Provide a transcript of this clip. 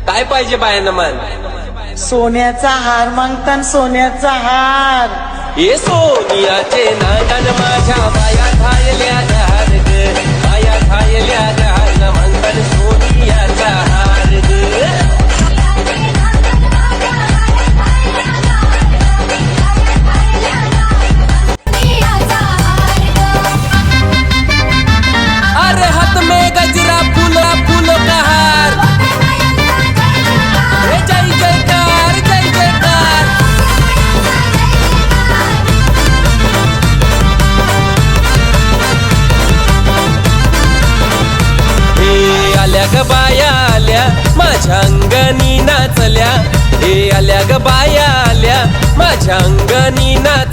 काय पाहिजे बायांना मान? सोन्याचा हार मागतान सोन्याचा हार. हे सोनियाचे नागन माझ्या बाया खायल्या हार ग, बाया खायल्या हार म्हणतात सोनियाचा हार ग. अरे हाथ में गजरा फूला फूलो का हार. हे जय जयकार जय जयकार. हे आल्या ग बाया आल्या माझ्या अंगणी नाचल्या. हे आल्या ग बाया आल्या माझ्या अंगणी नाच.